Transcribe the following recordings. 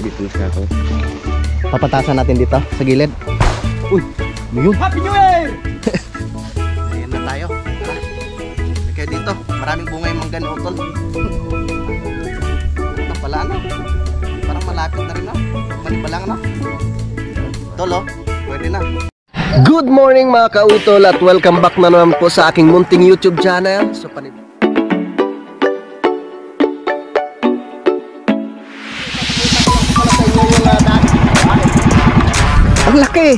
dito na siya ako. Papatasan natin dito sa gilid. Uy, ano yun? Happy New Year! Ayan na tayo. Tara. Kaya dito, maraming bunga yung mangga ni Utol. Ito pala ano? Parang malapit na rin no? Maniba lang no? Tolo, pwede na. Good morning mga kautol at welcome back na naman po sa aking munting YouTube channel. So ang laki!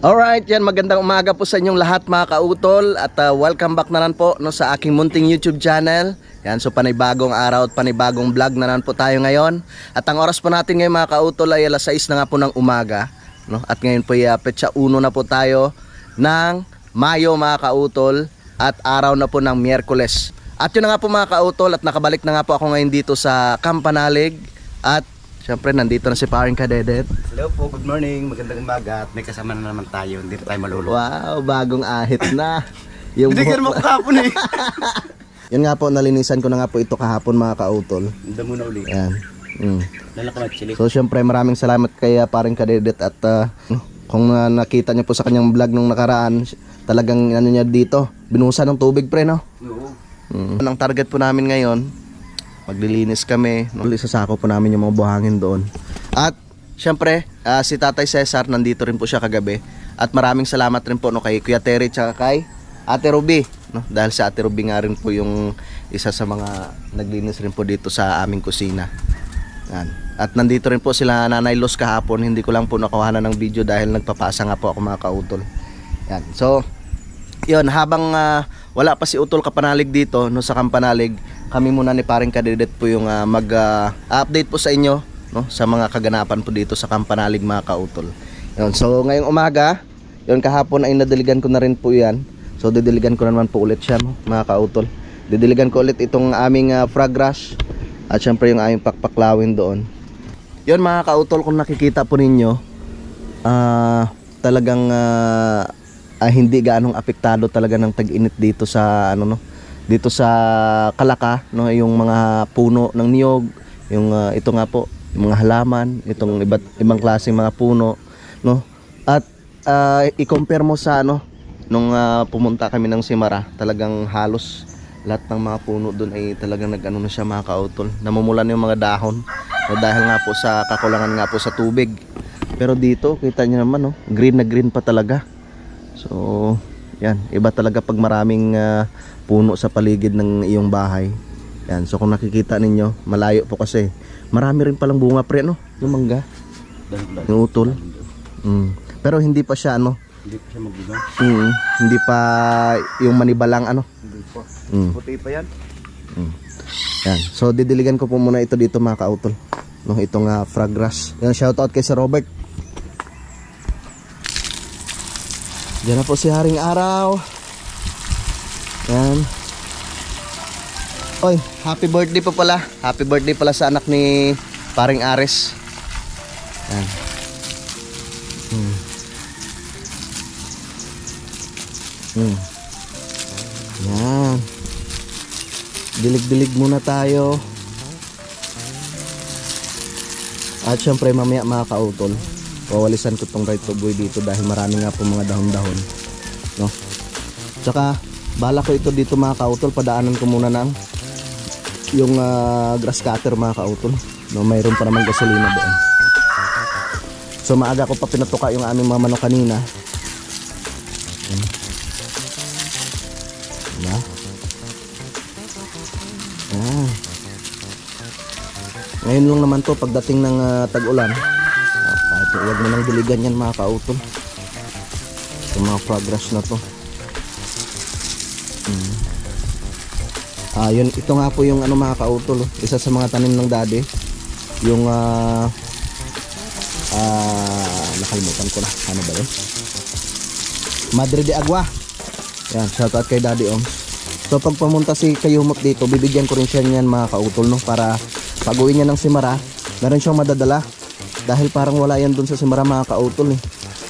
Alright, yan, magandang umaga po sa inyong lahat mga kautol. At welcome back na naman po no, sa aking munting YouTube channel. Yan, so panibagong araw at panibagong vlog na naman po tayo ngayon. At ang oras po natin ngayon mga kautol ay alas 6 na nga po ng umaga no? At ngayon po petsa 1 na po tayo ng Mayo mga kautol. At araw na po ng Miyerkules. At yun na nga po mga kautol, at nakabalik na nga po ako ngayon dito sa Campanalig. At syempre nandito na si Paring Kadedet. Hello po, good morning, magandang umaga. At may kasama na naman tayo, hindi na tayo malulog. Wow, bagong ahit na. Yung hindi ka naman kahapon eh. Yun nga po, nalinisan ko na nga po ito kahapon mga kautol. Hindi mo na uli. Yan. Lalakamat chili. So syempre maraming salamat kay Paring Kadedet. At kung nakita niyo po sa kanyang vlog nung nakaraan, talagang ano niya dito, binuhusan ng tubig pre no? Oo. Ang target po namin ngayon, maglilinis kami, no? Isasako po namin yung mga buhangin doon. At syempre, si Tatay Cesar nandito rin po siya kagabi. At maraming salamat rin po no, kay Kuya Terry tsaka kay Ate Ruby, no? Dahil si Ate Ruby nga rin po yung isa sa mga naglinis rin po dito sa aming kusina. Yan. At nandito rin po sila Nanay Los kahapon. Hindi ko lang po nakuhanan ng video dahil nagpapasa nga po ako mga kautol. Yan. So yun, habang wala pa si Utol Kapanalig dito no, sa Campanalig, kami muna ni Paring Kadedet po yung mag-update po sa inyo no, sa mga kaganapan po dito sa Campanalig mga kautol. Yun, so ngayong umaga, yun kahapon ay nadiligan ko na rin po yan. So didiligan ko na naman po ulit siya no, mga kautol. Didiligan ko ulit itong aming frog rush at syempre yung aming pakpaklawin doon. Yun mga kautol, kung nakikita po ninyo, talagang hindi gaanong apektado talaga ng tag-init dito sa ano no, dito sa Kalaka no, yung mga puno ng niyog, yung ito nga po, yung mga halaman, itong ibang klaseng mga puno no. At i-compare mo sa ano nung pumunta kami ng Simara, talagang halos lahat ng mga puno doon ay talagang nag-ano na siya mga kautol, namumulan yung mga dahon no, dahil nga po sa kakulangan nga po sa tubig. Pero dito kita niyo naman no, green na green pa talaga. So, yan, iba talaga pag maraming puno sa paligid ng iyong bahay. Yan, so kung nakikita ninyo, malayo po kasi. Marami rin palang bunga pre, no? Yung mangga. Yung utol. Pero hindi pa siya, ano? Hindi pa siya magbunga. Hindi pa yung manibalang, ano? Hindi pa. Puti pa yan. Yan, so didiligan ko po muna ito dito mga kautol. No, itong frog rush. Yan, shoutout kay Sir Robert. Diyan na po si Haring Araw. Yan. Oy, happy birthday po pala. Happy birthday pala sa anak ni Paring Ares. Yan. Yan. Dilig-dilig muna tayo. At syempre mamaya mga kautol, wawalisan ko tong right to boy dito dahil marami nga po mga dahon-dahon no. Tsaka bala ko ito dito mga kautol, padaanan ko muna ng yung grass cutter mga kautol no, mayroon pa naman gasolina doon. So maaga ko pa pinatuka yung aming mga manok kanina. Diba? Ngayon lang naman to pagdating ng tag-ulan. Huwag mo nang diligan yan mga kautol. Yung mga progress na to. Yun, ito nga po yung ano mga kautol, isa sa mga tanim ng daddy. Yung nakalimutan ko na. Ano ba yun? Madre de Agua. Yan, shoutout kay Daddy Oms. So pag pumunta si Kayumot dito, bibigyan ko rin siya niyan mga kautol no, para pag-uwi niya ng Simara, meron siyang madadala. Dahil parang wala yan doon sa Simara mga kautol eh.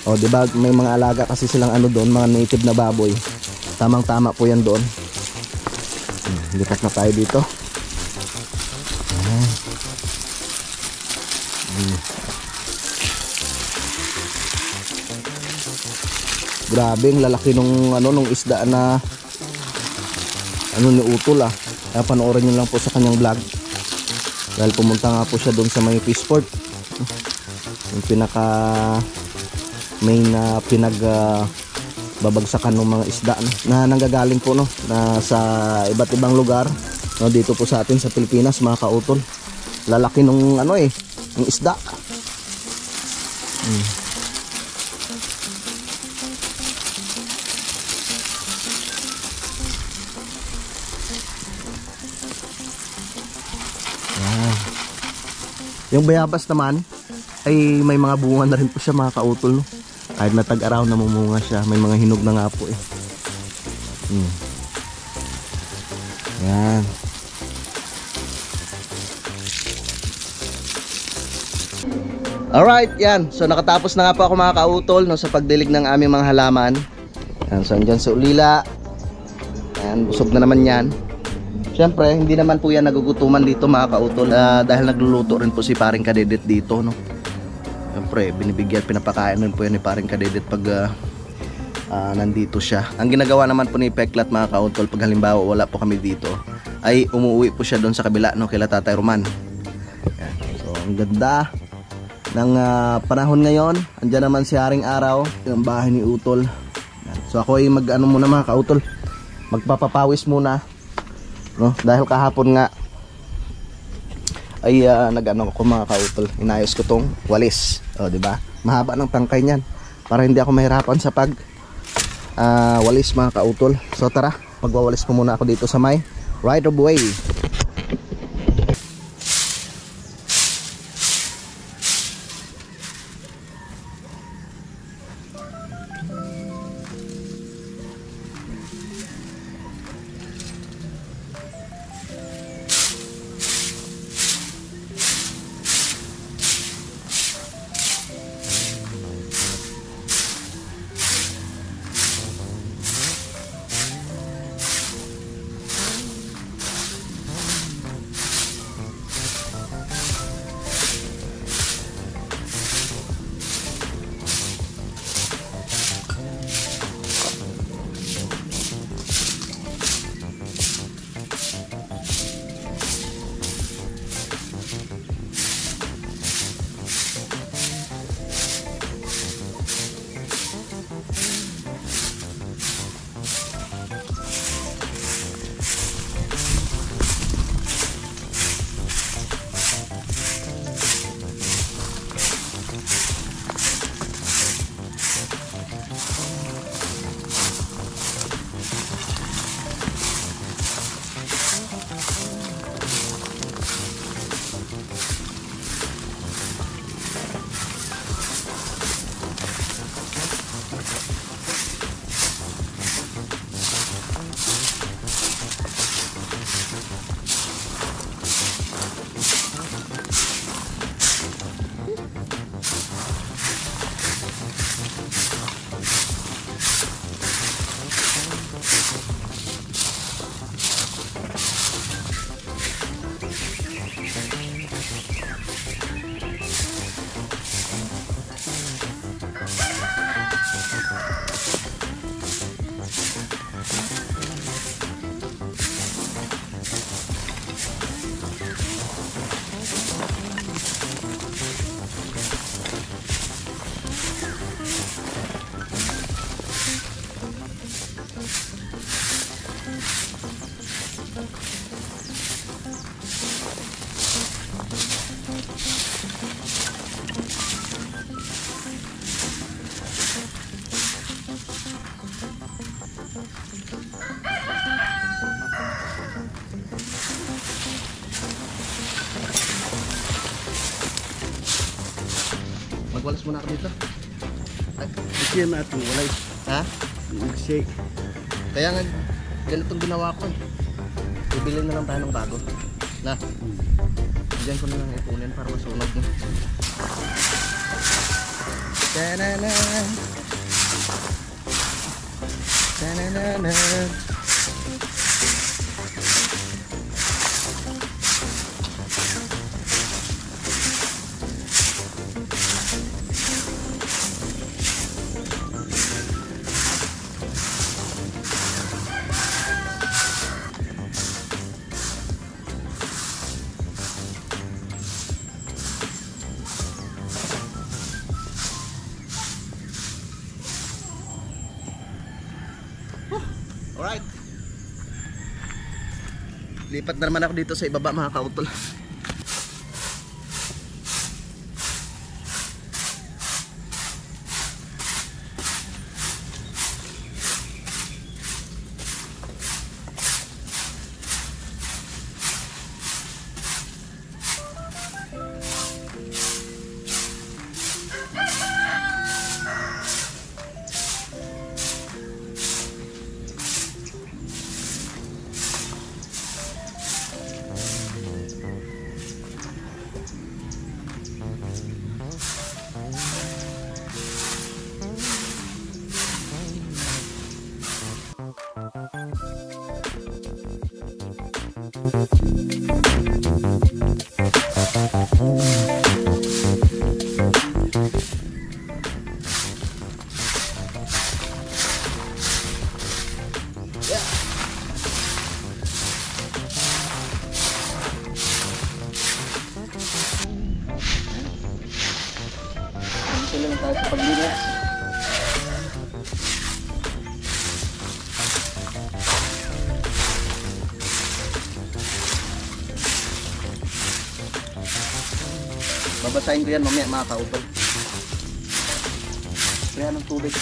O diba may mga alaga kasi silang ano doon, mga native na baboy. Tamang tama po yan doon. Lipat na tayo dito. Ayan. Grabe, ang lalaki nung nung isda na ni Utol ah. Kaya panoorin nyo lang po sa kanyang vlog. Dahil pumunta nga po siya doon sa may fishport. Yung pinaka main na babagsakan ng mga isda na nanggagaling po na sa iba't ibang lugar dito po sa atin sa Pilipinas, mga kautol. Lalaki nung ng isda. Yung bayabas naman ay may mga bunga na rin po siya, mga kautol, no? Kahit na tag-araw na mumunga siya, may mga hinog na nga po eh. Yan. Alright, yan. So nakatapos na nga po ako, mga kautol, no, sa pagdilig ng aming mga halaman. Yan, so andyan sa ulila. Yan, busog na naman yan. Siyempre, hindi naman po yan nagugutuman dito, mga kautol, dahil nagluluto rin po si Paring Kadedet dito, no. Siyempre, binibigyan, pinapakain rin po yan ni Paring Kadedet pag nandito siya. Ang ginagawa naman po ni Peklat, mga kautol, pag halimbawa wala po kami dito, ay umuwi po siya doon sa kabila, no, kila Tatay Roman. Yan. So, ang ganda ng panahon ngayon. Andyan naman si Haring Araw, yung bahay ni Utol. Yan. So, ako ay muna, mga kautol, magpapapawis muna. No, dahil kahapon nga ay nag-ano ako, mga kautol, inayos ko tong walis. O, di ba? Mahaba ng tangkay niyan para hindi ako mahirapan sa pag walis, mga kautol. So tara, magwawalis po muna ako dito sa may right of way. Magwalas muna ako dito. Kasi natin walay. Ha? Nag-shake. Kaya nga ganitong ginawa ko eh. Bibili na lang tayo ng bago. Na. Diyan ko na lang ipunin para masunog mo. Ta-na-na. Ta-na-na-na. Alright. Lipat na naman ako dito sa ibaba mga kautol. Sila lang tayo sa paglinis. Babasahin ko yan mamaya mga kautol. Kaya ng tubig.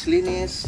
Linis.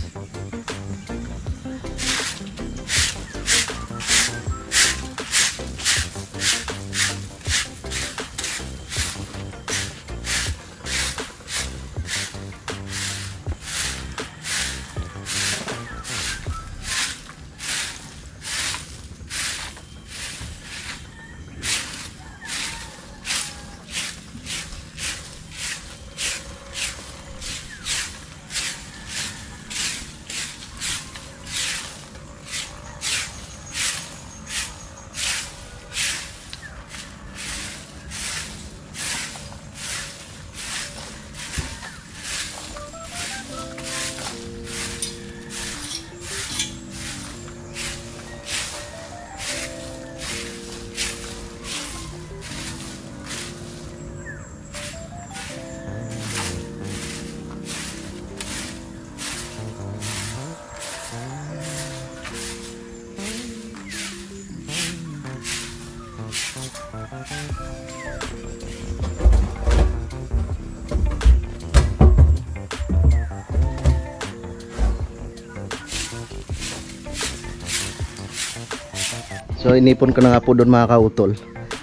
So inipon ko na nga po doon mga kautol.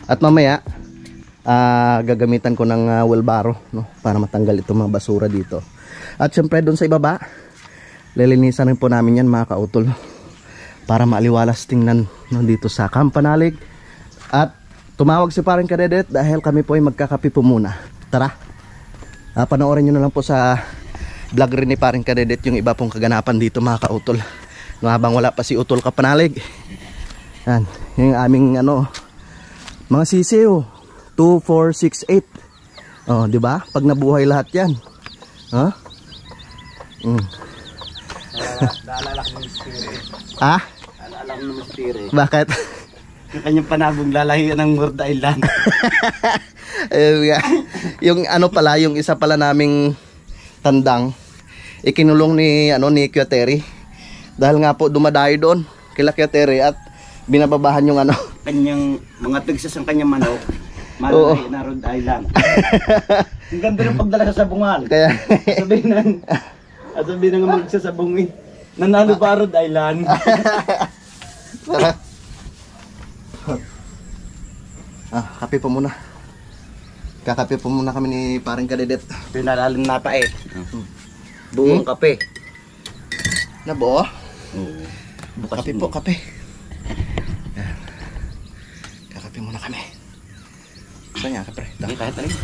At mamaya gagamitan ko ng wheelbarrow, no, para matanggal itong mga basura dito. At syempre doon sa ibaba, lilinisan rin po namin yan mga kautol, para maaliwalas tingnan, no, dito sa Kampanalig. At tumawag si Paring Kadedet dahil kami po ay magkakape po muna. Tara, panoorin nyo na lang po sa vlog rin ni paring Kadedet yung iba pong kaganapan dito mga kautol. No, habang wala pa si Utol Kapanalig. Yan, yung aming ano, mga sisiw. 2, 4, 6, 8. Oh, di ba? Pag nabuhay lahat 'yan. Ha? Naalala ko ng misteri. Ha? Naalala ko ng misteri. Bakit? Yung kanyang panabong lalahian ng Murd Island. Yung ano pala, yung isa pala naming tandang ikinulong ni Kuya Terry. Dahil nga po dumadayo doon kila Kuya Terry at binababahan yung ano. Kanyang mga tigsas ang kanyang manok. Oo. Malalahi na Rhode Island. Ang ganda ng pagdala sa sabungan. Kaya sabihin ng magsasabungin. Nanalo pa Rhode Island. Kape po muna. Kakape po muna kami ni paring Kadedet. Pinalalim na pa eh. Buong kape. Nabuo? Oo. Kape po, kape. Yan. Kakape muna kami. Saan nga, kapre? Hindi, kahit alin.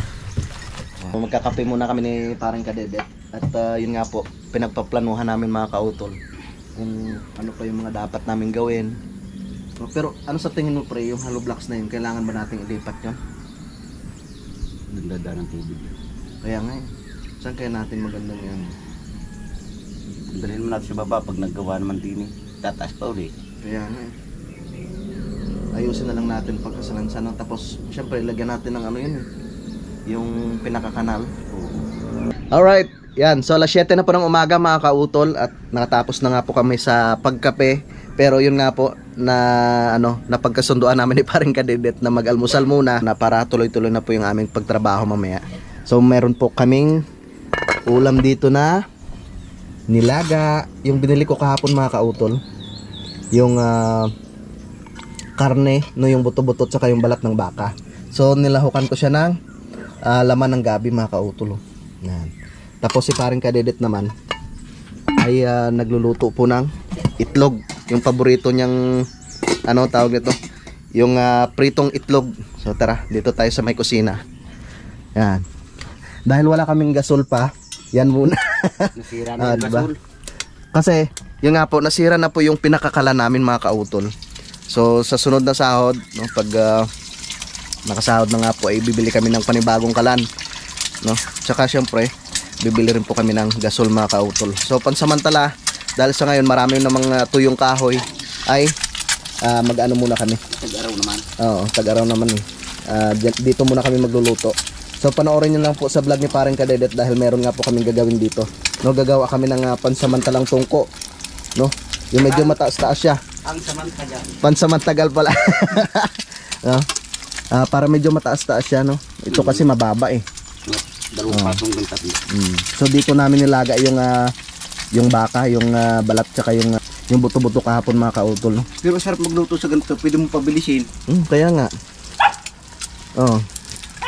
Magkakape muna kami ni paring Kadedet. At yun nga po, pinagpaplanuhan namin mga kautol kung ano pa yung mga dapat namin gawin. Pero ano sa tingin mo pre, yung hollow blocks na yun, kailangan ba nating ilipat yun? Nagdadaan ng tubig. Kaya nga saan kaya natin magandang yan? Dalhin mo natin sa baba pag naggawa naman din eh. Tataas pa ulit. Kaya nga ayusin na lang natin pagkasalansan. Tapos syempre ilagyan natin ng ano yun yung pinakakanal. Alright, yan. So alas 7 na po ng umaga mga kautol. At nakatapos na nga po kami sa pagkape. Pero yun nga po na napagkasunduan namin ni paring Kadedet na mag-almusal muna na para tuloy-tuloy na po yung aming pagtrabaho mamaya. So meron po kaming ulam dito na nilaga, yung binili ko kahapon mga kautol. Yung karne, yung buto-buto at saka yung balat ng baka. So nilahukan ko siya ng laman ng gabi mga kautol. Yan. Tapos si paring Kadedet naman ay nagluluto po ng itlog. Yung paborito niyang tawag nito, yung pritong itlog. So tara, dito tayo sa may kusina. Yan. Dahil wala kaming gasol pa, yan muna. Nasira na yung diba? gasol. Kasi yung nga po, nasira na po yung pinakakala namin mga kautol. So sa sunod na sahod, pag nakasahod na nga po, ay bibili kami ng panibagong kalan. Tsaka syempre bibili rin po kami ng gasol mga kautol. So pansamantala, dahil sa ngayon marami namang tuyong kahoy, ay mag-ano muna kami. Tag-araw naman. Oo, tag-araw naman eh. Dito muna kami magluluto. So panoorin nyo lang po sa vlog ni paring Kadedet dahil meron nga po kaming gagawin dito. Gagawa kami ng pansamantalang tungko. Yung medyo mataas-taas siya. Ang samantagal. Pansamantagal pala. Para medyo mataas-taas siya, Ito kasi mababa eh. Dalawang patong ng tatlo. So dito namin nilaga yung baka, yung balat tsaka yung buto-buto kahapon mga kautol. Pero sarap magluto sa ganito, pwede mo pabilisin. Kaya nga.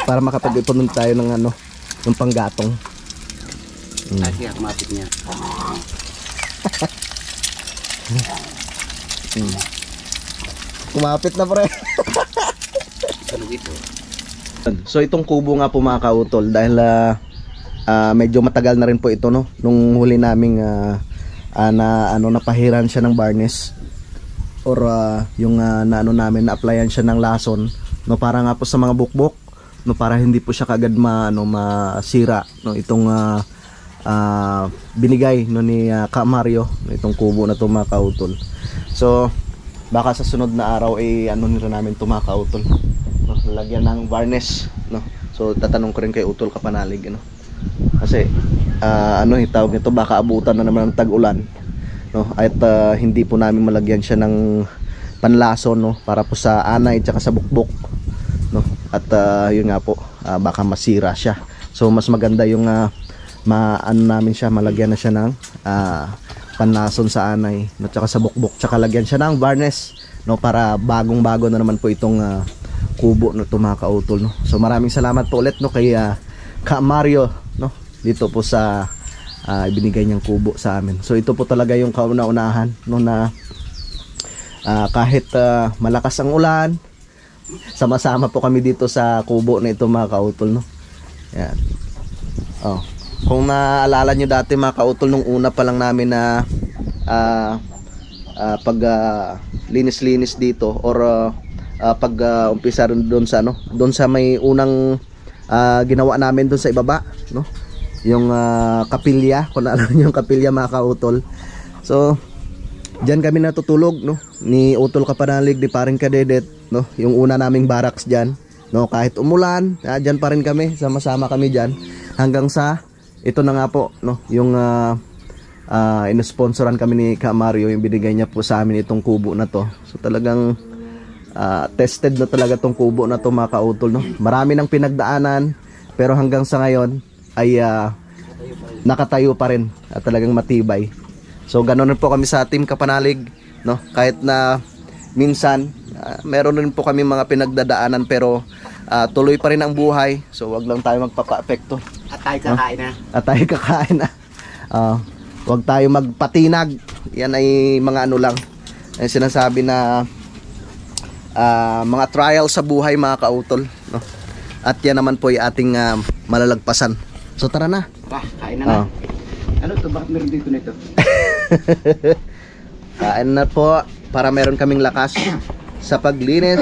Para makapag-ipon tayo ng yung panggatong. Kasi kumapit niya. Kumapit na pre. Ano ito? So itong kubo nga po mga kautol dahil medyo matagal na rin po ito nung huli naming napahiran siya ng varnish or yung namin na-applyan siya ng lason para nga po sa mga bukbok para hindi po siya kagad masira itong binigay ni Ka Mario itong kubo na to mga kautol. So baka sa sunod na araw ay nila namin to mga kautol, lagyan ng varnish so tatanong ko rin kay Utol Kapanalig kasi tawag nito, baka abutan na naman ng tag-ulan at hindi po namin malagyan siya ng panlason para po sa anay at sa bukbok at yun nga po baka masira siya. So mas maganda yung namin siya, malagyan na siya ng panlason sa anay at sa bukbok, tsaka lagyan siya ng varnish para bagong-bago na naman po itong kubo na mga kautol. So maraming salamat po ulit kay Ka Mario dito po sa ibinigay niyang kubo sa amin. So ito po talaga yung kauna-unahan na kahit malakas ang ulan, sama-sama po kami dito sa kubo na ito mga kautol Yan. kung naaalala nyo dati mga kautol, nung una pa lang namin na pag linis-linis dito or pag umpisa doon sa doon sa may unang ginawa namin doon sa ibaba, no? Yung kapilya, kung naalala nyo yung kapilya mga kautol. So diyan kami natutulog, no? Ni Utol Kapanalig, ni Paring Kadedet, no? Yung una naming barracks diyan, no? Kahit umulan, diyan pa rin kami, sama-sama kami diyan hanggang sa ito na nga po, no? Yung inosponsoran kami ni Ka Mario, yung binigay niya po sa amin itong kubo na to. So talagang tested na talaga tong kubo na to mga kautol, no? Marami nang pinagdaanan pero hanggang sa ngayon ay nakatayo pa rin at talagang matibay. So ganoon rin po kami sa Team Kapanalig, no? Kahit na minsan meron rin po kami mga pinagdadaanan pero tuloy pa rin ang buhay. So wag lang tayo magpapa-apekto. At tayo kakain na. At tayo kakain na. Wag tayo magpatinag. Yan ay mga ano lang. Ay sinasabi na mga trial sa buhay mga kautol, no? At yan naman po ay ating malalagpasan. So tara na. Kain na. Ano to, bakit meron dito nito? Kain na po para meron kaming lakas sa paglinis.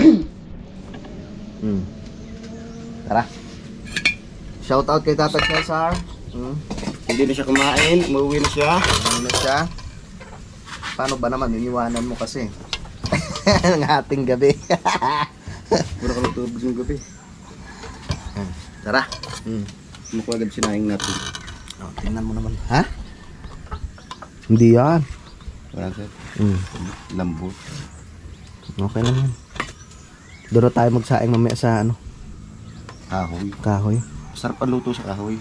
Tara. Shout out kay Tatay Cesar. Hindi na siya kumain, umuwi na siya. Umuwi na siya. Paano ba naman, iniwanan mo kasi ng ating gabi. Puro ka natubos ng gabi. Tara. Mukha agad sinaing natin. Tingnan mo naman. Ha? Hindi yan. Wala sir. Lambot. Okay lang yan. Doon na tayo magsaing mamaya sa Kahoy. kahoy. Sarap ang luto sa kahoy.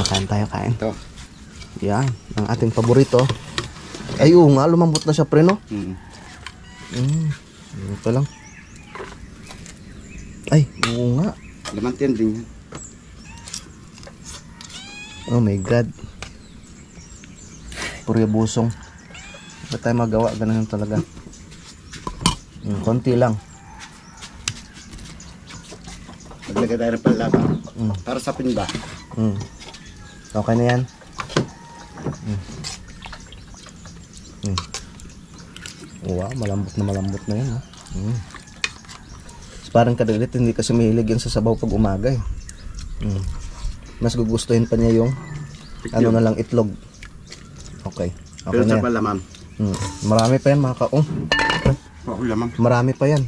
Kain tayo, kain. Ito. Yan, ang ating paborito. Ay, oo nga, lumambot na siya pre, no? Ito lang. Ay, oo nga. Lamantian din yan. Oh my God. Puro busong. Ba't tayo magawa? Ganun talaga. Konti lang. Maglagay tayo ng panlaba. Para sa pinba. Okay na yan. Wow, malambot na yan. Parang Kadalit, hindi kasi mahilig yan sa sabaw pag umaga eh. Mas gugustuhin pa niya yung na lang, itlog. Okay. Pero na sa yan. palaman. Marami pa yan mga kaong. Laman. Marami pa yan.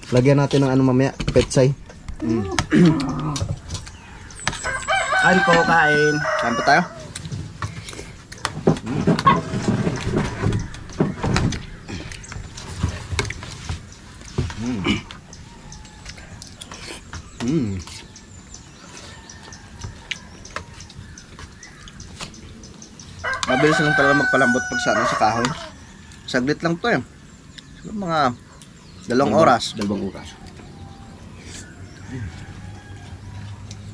Lagyan natin ng mamaya, petsay. Kain po, kain. Kain pa tayo? Mabilis lang talaga magpalambot pag sa kahoy. Saglit lang to eh. Siguro mga 2 oras. 2 oras.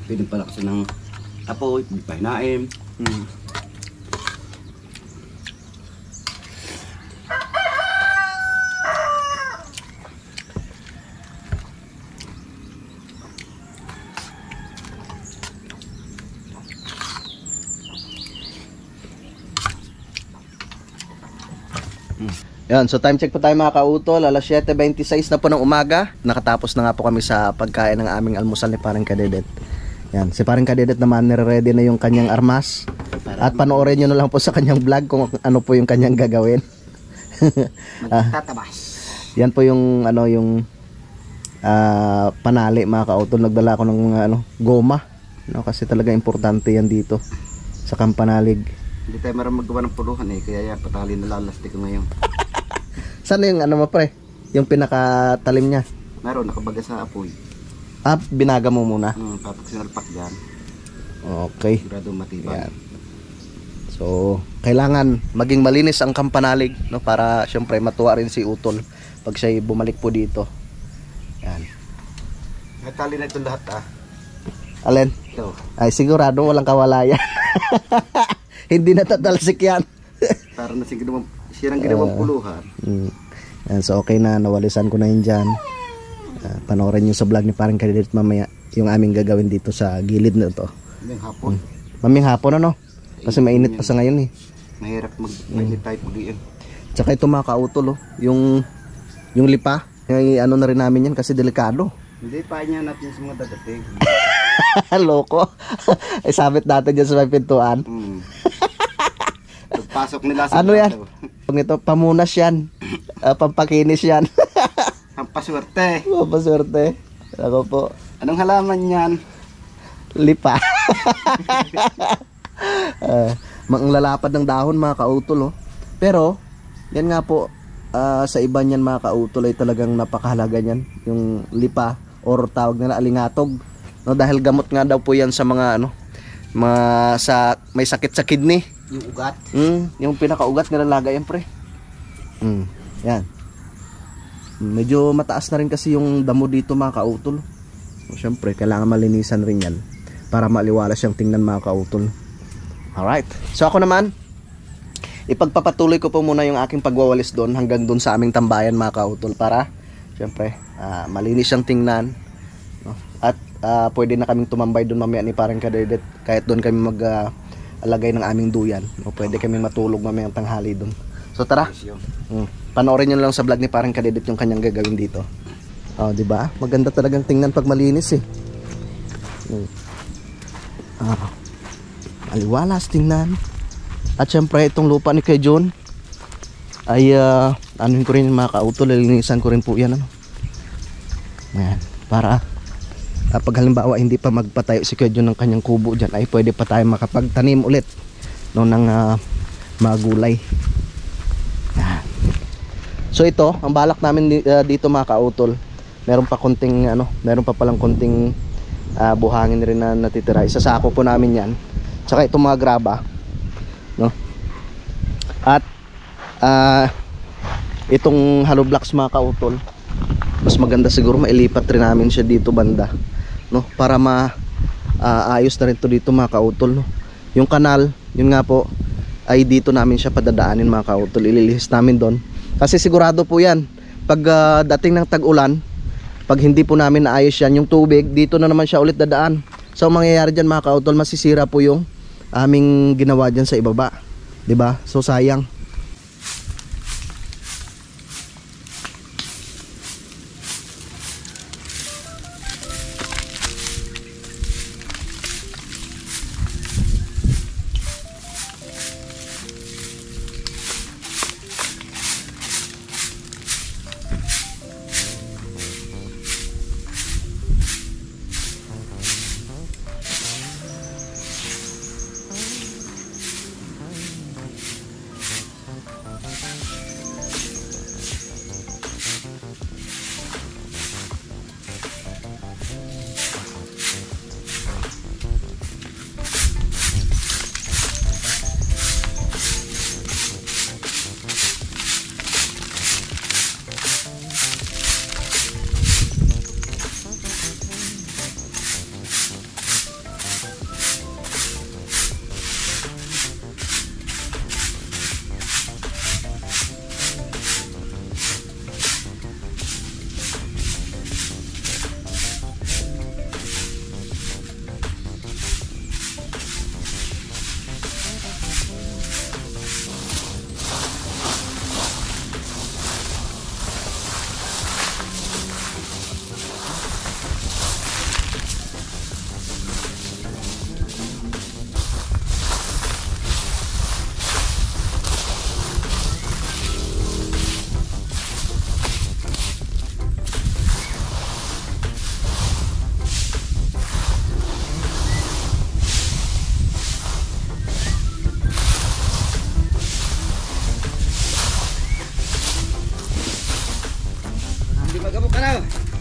Pwede pala kasi ng apoy, pwede pa hinain. Yan, so time check po tayo mga kautol, alas 7:26 na po ng umaga. Nakatapos na nga po kami sa pagkain ng aming almusal ni Paring Kadedet. Yan, si Paring Kadedet naman nire-ready na yung kanyang armas. At panoorin nyo na lang po sa kanyang vlog kung ano po yung kanyang gagawin. Magtatabas. Yan po yung yung panali mga kautol. Nagdala ko ng goma, kasi talaga importante yan dito sa Kampanalig. Hindi tayo marang magawa ng puluhan eh, kaya yan patali na lalastik ko ngayon. Saan yung mo pre? Yung pinakatalim niya? Meron, nakabaga sa apoy. Binaga mo muna. Tapos sinalpak dyan. Okay. Sigurado matibay. Yan. So, kailangan maging malinis ang Kampanalig, para syempre matuwa rin si Utol pag siya bumalik po dito. Yan. Natali na ito lahat Alin? Ito. Ay, sigurado walang kawalayan. Hindi natatalsik yan. Para na sirang ginawang puluhan. Yan, so okay na, nawalisan ko na yun dyan. Panoorin nyo sa vlog ni Paring Kadedet mamaya yung aming gagawin dito sa gilid na to. Yung hapon. Maming hapon ano? Kasi mainit pa sa ngayon eh. Mahirap mag-mainit tayo pag iyon. Tsaka ito mga kautol, oh, yung lipa, ano na rin namin yan kasi delikado. Hindi, paanya natin sa mga dadating. Loko. Ay sabit natin dyan sa may pintuan. Pagpasok nila sa Ano yan? Ito, pamunas yan. Pampakinis yan. Pampaswerte. Pampaswerte. Ako po. Anong halaman yan? Lipa. Mang lalapad ng dahon mga kautol, oh. Pero yan nga po, sa iba niyan mga kautol ay talagang napakahalaga niyan, yung lipa or tawag nila alingatog, no, dahil gamot nga daw po yan sa mga sa may sakit sa kidney, Yung ugat. yung pinakaugat nilalagay yan pre. Yan. Medyo mataas na rin kasi yung damo dito mga kautol. So, syempre kailangan malinisan rin yan para maliwalas siyang tingnan mga kautol. Alright, so ako naman ipagpapatuloy ko po muna yung aking pagwawalis doon hanggang doon sa aming tambayan mga kautol para syempre malinis siyang tingnan, no? At pwede na kaming tumambay doon mamaya ni parang Kadedet kahit doon kami alagay ng aming duyan, no? Pwede kaming matulog mamaya ang tanghali doon. So tara, panoorin nyo lang sa vlog ni parang Kadedet yung kanyang gagawin dito. Di ba? Maganda talagang tingnan pag malinis eh. Aliwalas tingnan. At syempre itong lupa ni Kuya John ay anuhin ko rin mga kautol, lilinisan ko rin po yan, ano? Ayan, para pag halimbawa hindi pa magpatayo si Kuya John ng kanyang kubo dyan, ay pwede pa tayo makapagtanim ulit, no, ng mga gulay. Ayan. So ito, ang balak namin dito mga kautol, meron pa palang konting buhangin rin na natitira. Isasako po namin yan, tsaka itong mga graba, no? At itong hollow blocks mga kautol, mas maganda siguro mailipat rin namin siya dito banda, no? Para ayos na rin to dito mga kautol, no? Yung kanal, yun nga po, ay dito namin siya padadaanin mga kautol. Ililihis namin doon kasi sigurado po yan pag dating ng tag-ulan, pag hindi po namin naayos yan, yung tubig dito na naman siya ulit dadaan. So ang mangyayari dyan mga kautol, masisira po yung aming ginawa dyan sa ibaba, diba? So sayang.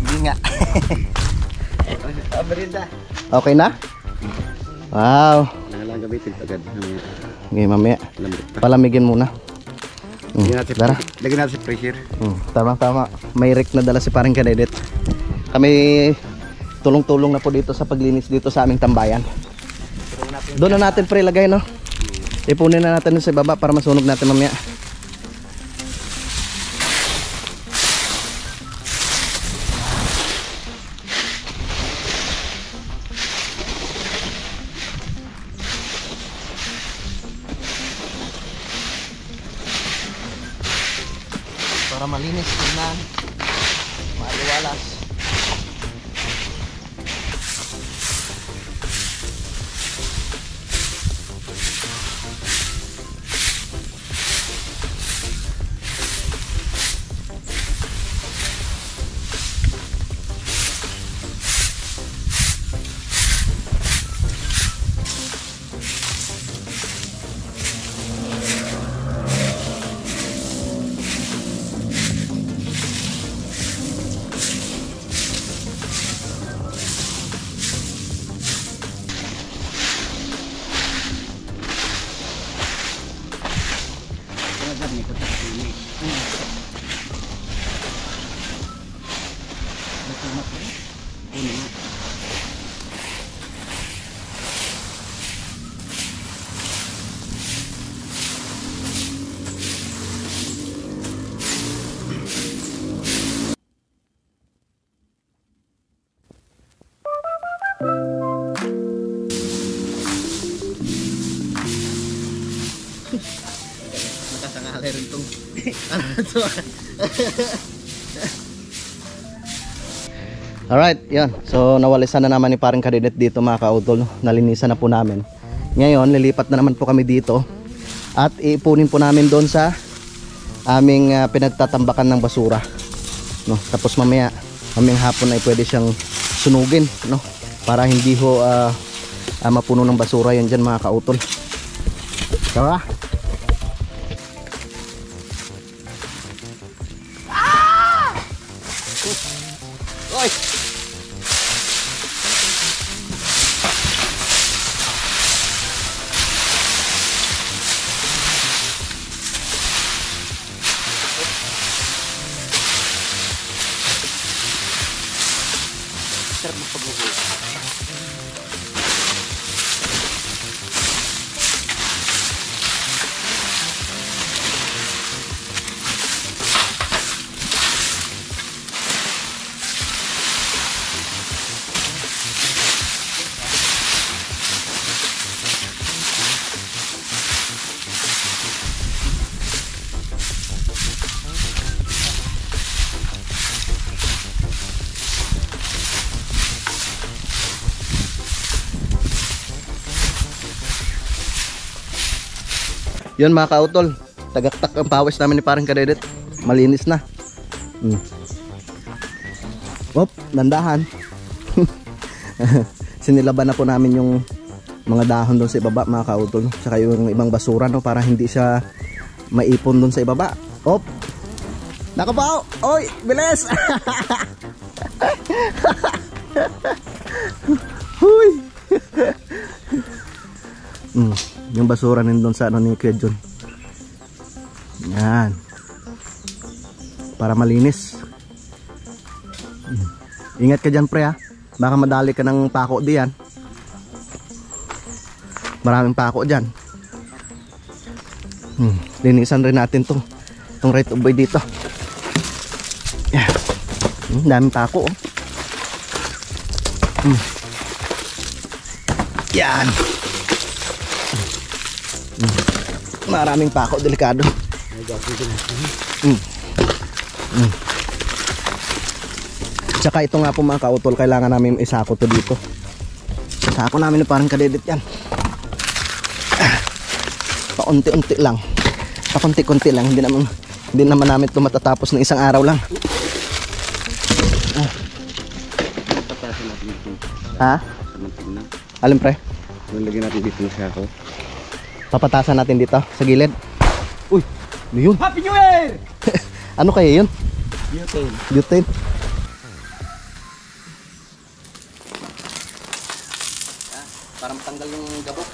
Hindi nga. Okay na? Wow. Nalang gamitin agad. Okay, mamaya palamigin muna. Tara. Lagyan natin sa pressure. Tama. May rek na dala si parang Kadedet. Kami tulong-tulong na po dito sa paglinis dito sa aming tambayan. Doon na natin pre lagay, no? Ipunin na natin sa baba para masunog natin mamaya. para malinis, tingnan, maaliwalas. Nakasangalay rin itong ano ito. Alright, yan. So nawalisan na naman ni parang Kadidet dito mga kautol. Nalinisan na po namin. Ngayon, lilipat na naman po kami dito. At iipunin po namin doon sa aming pinagtatambakan ng basura. No? Tapos mamayang hapon ay pwede siyang sunugin. No? Para hindi ho mapuno ng basura yan dyan mga kautol. Tara! Oy! Sarap magpagbubuo. Yun mga kautol, tagaktak ang pawis namin ni parang Kadidet. Malinis na. Op, dandahan. Sinilaban na po namin yung mga dahon doon sa ibaba mga kautol. Saka yung ibang basura no, para hindi siya maipon doon sa ibaba. Op. Nakabaw. Oy, bilis. Huy. Yung basura nandun sa ano ni Kuya John. Yan. Para malinis. Ingat ka dyan pre ha. Baka madali ka ng pako diyan. Maraming pako dyan. Linisan rin natin tong right of way dito. Yan. Daming pako oh. Yan. Maraming pako, delikado. Tsaka ito nga po mga kautol, kailangan namin isako to dito. Isako namin parang Kadidet yan. Paunti-unti lang. Pakunti-kunti lang. Hindi naman namin ito matatapos ng isang araw lang. Patasin natin dito. Ha? Alin pre? Nalagyan natin dito ng sako. Papatasan natin dito sa gilid. Uy, ano yun? Happy New Year! Ano kaya yun? Butane. Butane. Para matanggal yung gabok.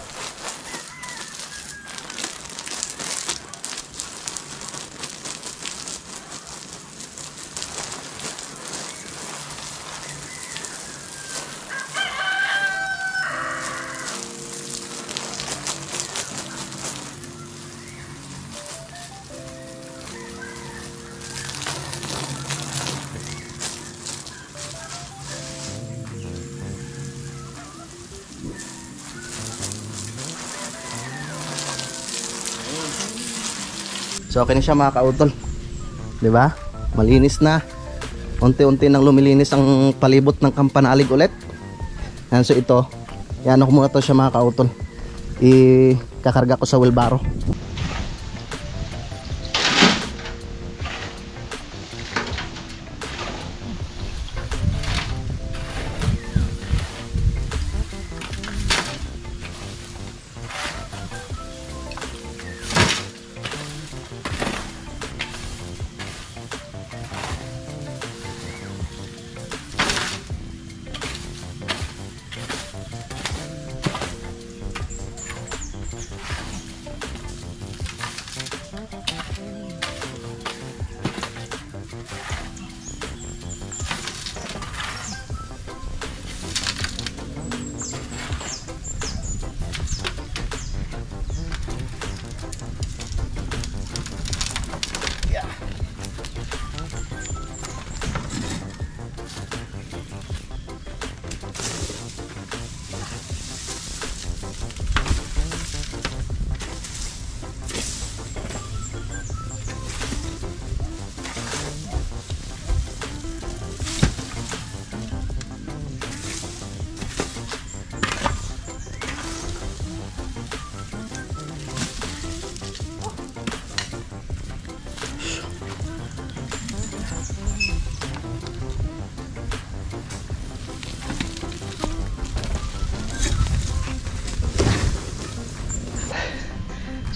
So okay na siya mga kautol. 'Di ba? Malinis na. Unti-unti nang lumilinis ang palibot ng Kampanalig ulit. Yan, so ito, yan ako muna to siya mga kautol. Kakarga ko sa wheelbarrow.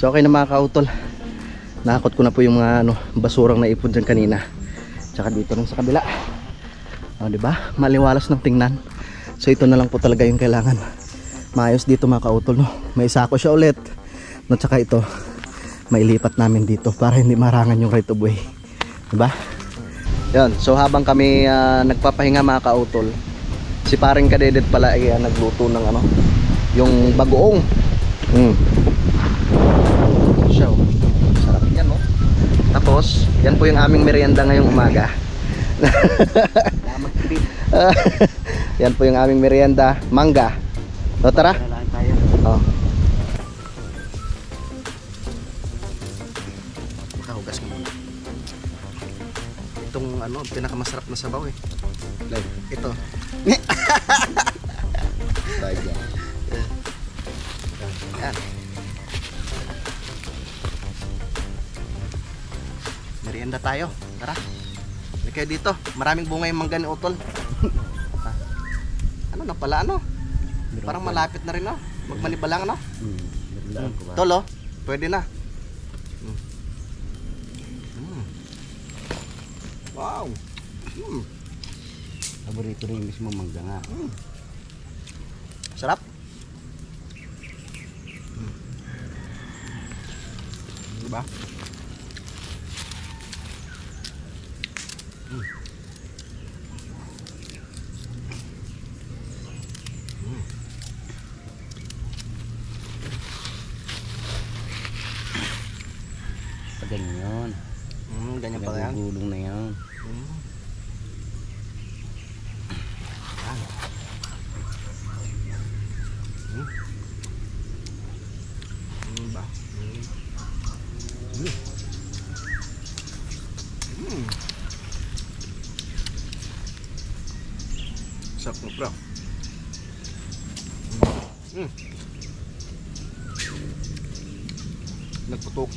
So okay na mga kautol, nakakot ko na po yung mga basurang naipon dyan kanina, tsaka dito rin sa kabila. Diba? Maliwalas ng tingnan. So ito na lang po talaga yung kailangan maayos dito mga kautol, no? May sako siya ulit, no? Tsaka ito mailipat namin dito para hindi marangan yung right of way, diba? Yan, so habang kami nagpapahinga mga kautol, si paring kadedet pala ay nagluto ng yung bagoong. Siya, sarap yan, no? Tapos yan po yung aming merienda ngayong umaga. Yan po yung aming merienda, mangga. So tara. Oh. Makahugas mo muna. Itong pinakamasarap na sabaw eh. Like, ito. Yan. Merienda tayo. Tara. Hindi kayo dito. Maraming bunga yung mangga ni Utol. Ano na pala Parang malapit na rin Magmanibalang Tolo, pwede na. Wow. Paborito rin mismo mangga nga. Sarap. Diba? Ganyan yun. Ganyan pala yan. Gulong na yan. Ba? Sarap mo bro. Nagputok.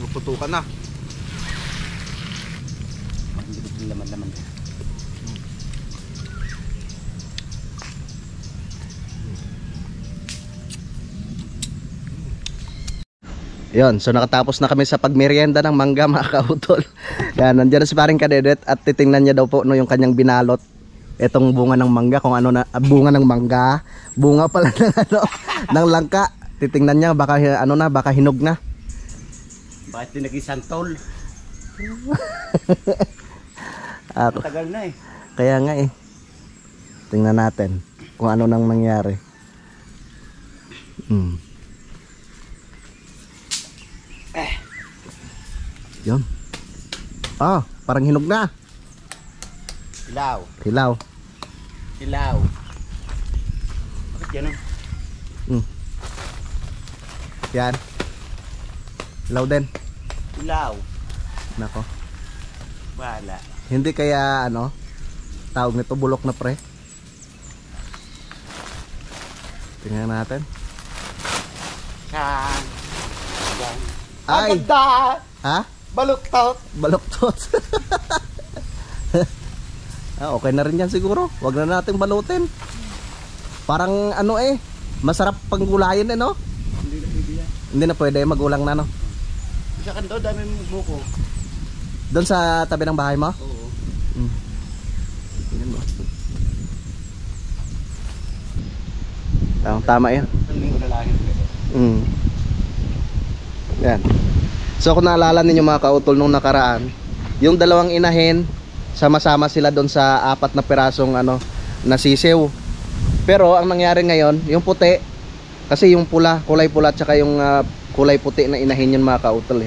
Nagputukan na. Hindi ko laman-laman. Yon, so nakatapos na kami sa pagmerienda ng mangga mga kautol. Yan, nandiyan na si paring kadedet at titingnan niya daw po yung kanyang binalot. Etong bunga ng mangga, kung ano na bunga ng mangga, bunga pala ng ng langka. Titingnan niya baka baka hinog na. Bakit din naging santol? Matagal na eh. Kaya nga eh. Tingnan natin kung ano nang mangyari. Yun. Parang hinog na. Hilaw. Hilaw. Hilaw. Bakit yan Yan. Hilaw din. Ilaw. Nako. Wala. Hindi kaya ano, tawag nito bulok na pre. Tingnan natin. Yan. Yan. Ay! Ang ganda! Ha? Baluktot. Baluktot. Okay na rin yan siguro. Huwag na nating balutin. Parang ano masarap panggulayin no? Hindi na pwede yan. Hindi na pwede, magulang na no? Sa kanto, dami mong buko. Doon sa tabi ng bahay mo? Oo. Yan mo. Tama yan. Tingin ko na lang yun. Yan. So kung naalala ninyo mga kautol nung nakaraan, yung dalawang inahin, sama-sama sila doon sa 4 na pirasong nasisiw. Pero ang nangyari ngayon, yung puti, kasi yung pula, kulay pula, tsaka yung kulay puti na inahin yun mga kautol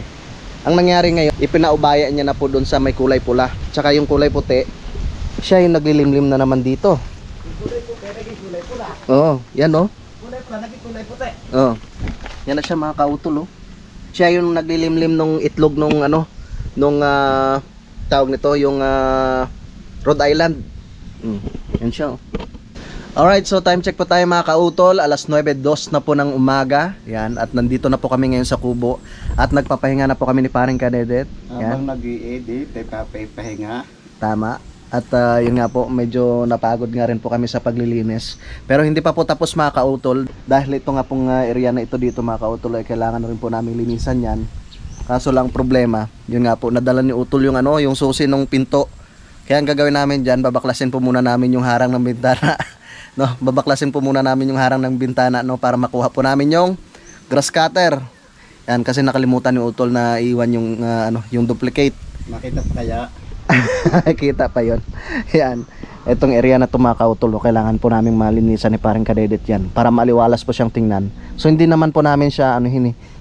Ang nangyari ngayon, ipinaubaya niya na po doon sa may kulay pula, tsaka yung kulay puti, siya yung naglilimlim na naman dito. Yung kulay puti, naging kulay pula. Oo, yan Kulay pula, naging kulay puti. Oo. Yan na siya mga kautol Siya yung naglilimlim nung itlog nung tawag nito yung Rhode Island. Yan siya. Alright, so time check po tayo mga kautol. Alas 9:02 na po ng umaga. Yan, at nandito na po kami ngayon sa kubo. At nagpapahinga na po kami ni Paring Kadedet. Habang Yan, nag-i-edit, papahinga. tama. At yun nga po, medyo napagod nga rin po kami sa paglilinis. Pero hindi pa po tapos mga kautol. Dahil ito nga pong area na ito dito mga kautol ay kailangan na rin po namin linisan yan. Kaso lang problema, yun nga po, nadala ni Utol yung yung susi ng pinto. Kaya ang gagawin namin dyan, babaklasin po muna namin yung harang ng bintana. No, babaklasin po muna namin yung harang ng bintana para makuha po namin yung grass cutter. Yan, kasi nakalimutan ni Utol na iwan yung yung duplicate. Makita pa kaya? Kita pa yon. Yan. Itong area na tumakautulo, kailangan po namin malinisan ni Paring Kadedet yan para maliwalas po siyang tingnan. So hindi naman po namin siya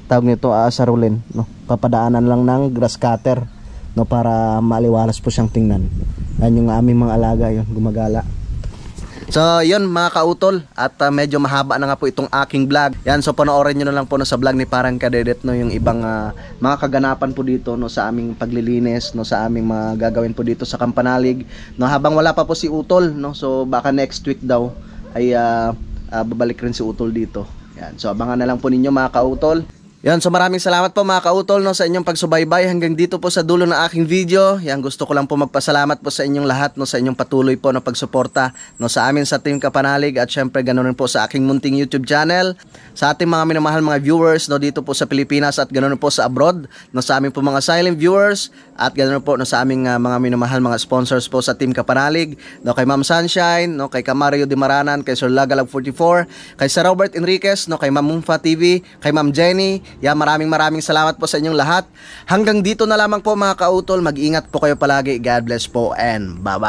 tawag nito aasarulin, no. Papadaanan lang ng grass cutter, no, para maliwalas po siyang tingnan. Yan yung aming mga alaga, yon, gumagala. So yun mga kautol, at medyo mahaba na nga po itong aking vlog. Yan, so panoorin nyo na lang po sa vlog ni Paring Kadedet yung ibang mga kaganapan po dito sa aming paglilinis, sa aming mga gagawin po dito sa Kampanalig, habang wala pa po si Utol, so baka next week daw ay babalik rin si Utol dito. Yan, so abangan na lang po ninyo mga kautol. Yan, so maraming salamat po mga kautol sa inyong pagsubaybay hanggang dito po sa dulo ng aking video. Yan, gusto ko lang po magpasalamat po sa inyong lahat sa inyong patuloy po na pagsuporta sa amin sa Team Kapanalig, at syempre ganoon rin po sa aking munting YouTube channel, sa ating mga minamahal mga viewers dito po sa Pilipinas, at ganoon po sa abroad, sa aming po mga silent viewers, at ganoon po sa aming mga minamahal mga sponsors po sa Team Kapanalig, kay Ma'am Sunshine, kay Camario Di Maranan, kay Sir Lagalag 44, kay Sir Robert Enriquez, kay Ma'am Mumfa TV, kay Ma'am Jenny. Yan, maraming salamat po sa inyong lahat. Hanggang dito na lamang po mga kautol. Mag-ingat po kayo palagi. God bless po and bye-bye.